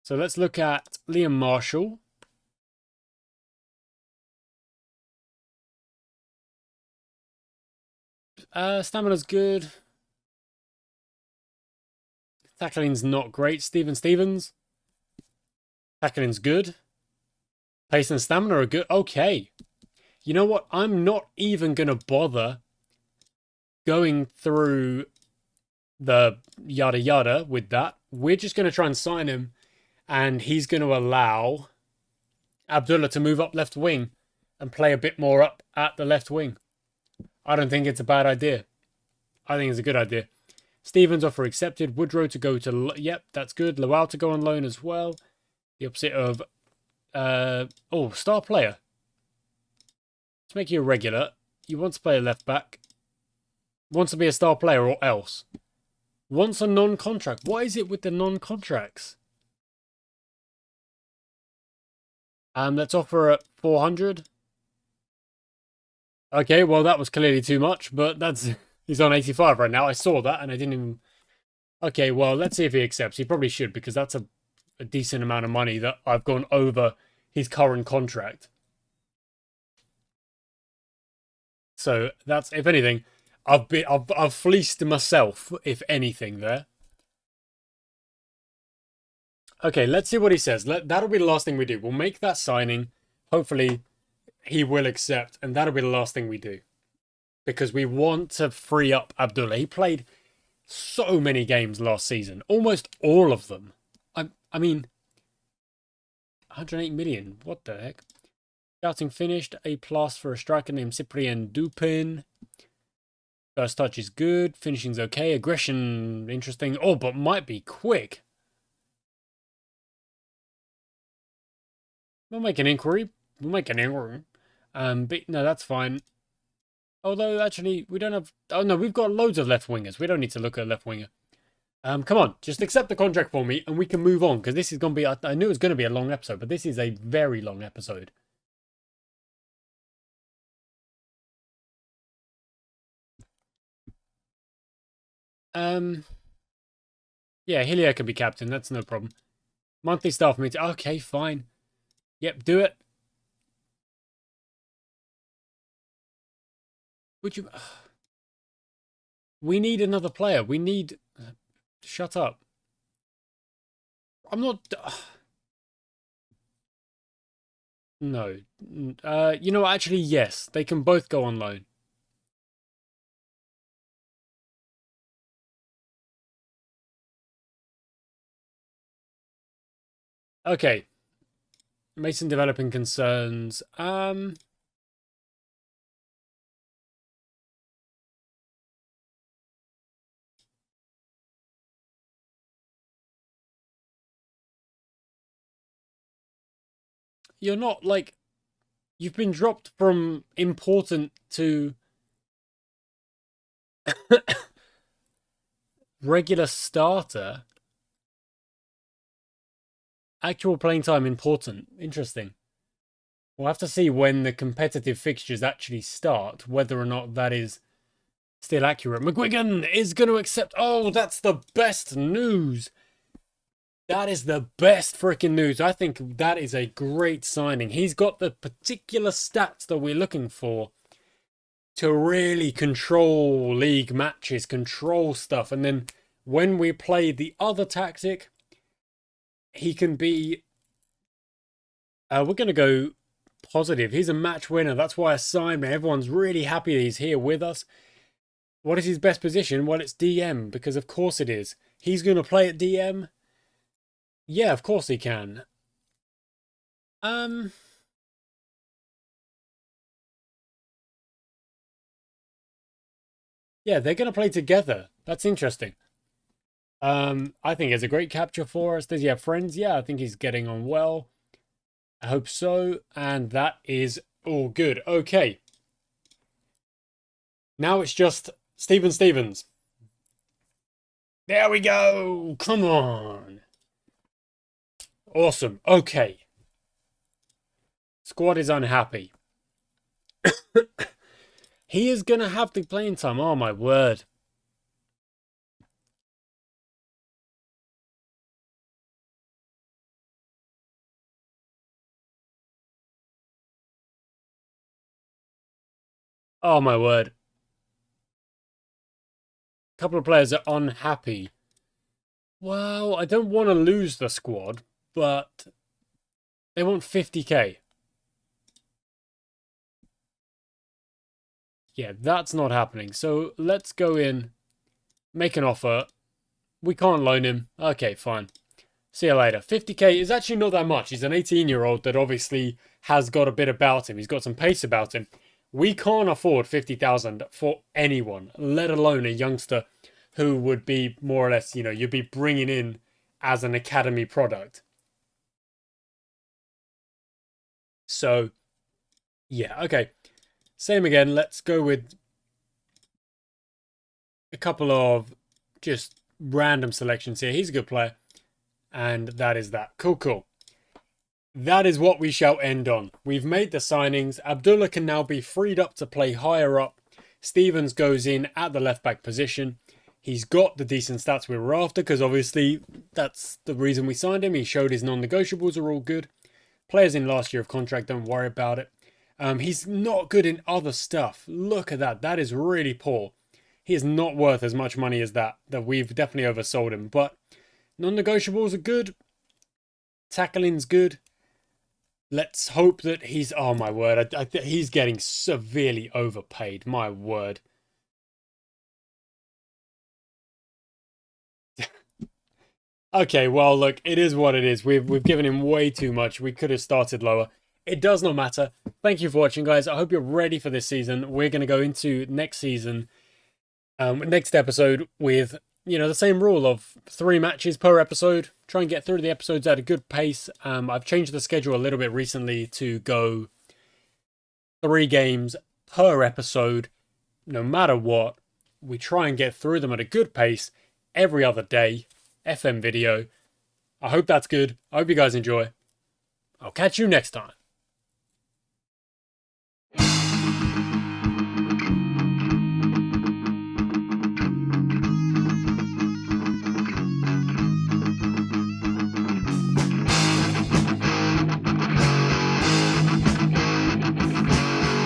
So let's look at Liam Marshall. Stamina's good. Tackling's not great. Steven Stevens. Tackling's good. Pace and stamina are good. Okay. You know what? I'm not even going to bother going through the yada yada with that. We're just going to try and sign him. And he's going to allow Abdullah to move up left wing and play a bit more up at the left wing. I don't think it's a bad idea. I think it's a good idea. Stevens offer accepted. Woodrow to go to... Yep, that's good. Lowell to go on loan as well. The opposite of... star player. Let's make you a regular. You want to play a left back. Wants to be a star player or else. Wants a non-contract. What is it with the non-contracts? Let's offer at 400. Okay, well, that was clearly too much, but that's... He's on 85 right now. I saw that, and I didn't even... Okay, well, let's see if he accepts. He probably should, because that's a decent amount of money that I've gone over his current contract. So, that's... If anything, I've fleeced myself, if anything, there. Okay, let's see what he says. That'll be the last thing we do. We'll make that signing. hopefully he will accept, and that'll be the last thing we do. Because we want to free up Abdullah. He played so many games last season. Almost all of them. I mean, 108 million. What the heck? Scouting finished. A+ for a striker named Cyprien Dupin. First touch is good. Finishing's okay. Aggression, interesting. Oh, but might be quick. We'll make an inquiry. But no, that's fine. Although, actually, we don't have... Oh, no, we've got loads of left wingers. We don't need to look at a left winger. Come on, just accept the contract for me and we can move on. Because this is going to be... I knew it was going to be a long episode, but this is a very long episode. Yeah, Hillier can be captain. That's no problem. Monthly staff meeting. Okay, fine. Yep, do it. Would you... We need another player. We need... Shut up. I'm not... No. You know, actually, yes. They can both go on loan. Okay. Mason developing concerns. You're not, like... You've been dropped from important to... regular starter. Actual playing time important. Interesting. We'll have to see when the competitive fixtures actually start, whether or not that is still accurate. McGuigan is going to accept... Oh, that's the best news. That is the best freaking news. I think that is a great signing. He's got the particular stats that we're looking for to really control league matches, control stuff. And then when we play the other tactic, he can be... we're going to go positive. He's a match winner. That's why I signed him. Everyone's really happy he's here with us. What is his best position? Well, it's DM, because of course it is. He's going to play at DM. Yeah, of course he can. Yeah, they're going to play together. That's interesting. I think it's a great capture for us. Does he have friends? Yeah, I think he's getting on well. I hope so. And that is all good. Okay. Now it's just Steven Stevens. There we go. Come on. Awesome. Okay. Squad is unhappy. He is going to have the playing time. Oh, my word. Oh, my word. A couple of players are unhappy. Well, I don't want to lose the squad, but they want 50k. Yeah, that's not happening. So let's go in, make an offer. We can't loan him. Okay, fine. See you later. 50k is actually not that much. He's an 18-year-old that obviously has got a bit about him. He's got some pace about him. We can't afford 50,000 for anyone, let alone a youngster who would be more or less, you know, you'd be bringing in as an academy product. So, yeah, okay. Same again. Let's go with a couple of just random selections here. He's a good player. And that is that. Cool, cool. That is what we shall end on. We've made the signings. Abdullah can now be freed up to play higher up. Stevens goes in at the left-back position. He's got the decent stats we were after because obviously that's the reason we signed him. He showed his non-negotiables are all good. Players in last year of contract, don't worry about it. He's not good in other stuff. Look at that. That is really poor. He is not worth as much money as that we've definitely oversold him. But non-negotiables are good. Tackling's good. Let's hope that he's... Oh, my word. He's getting severely overpaid. My word. Okay, well, look, it is what it is. We've given him way too much. We could have started lower. It does not matter. Thank you for watching, guys. I hope you're ready for this season. We're going to go into next season, next episode with, you know, the same rule of 3 matches per episode. Try and get through the episodes at a good pace. I've changed the schedule a little bit recently to go 3 games per episode. No matter what, we try and get through them at a good pace every other day. FM video. I hope that's good. I hope you guys enjoy. I'll catch you next time.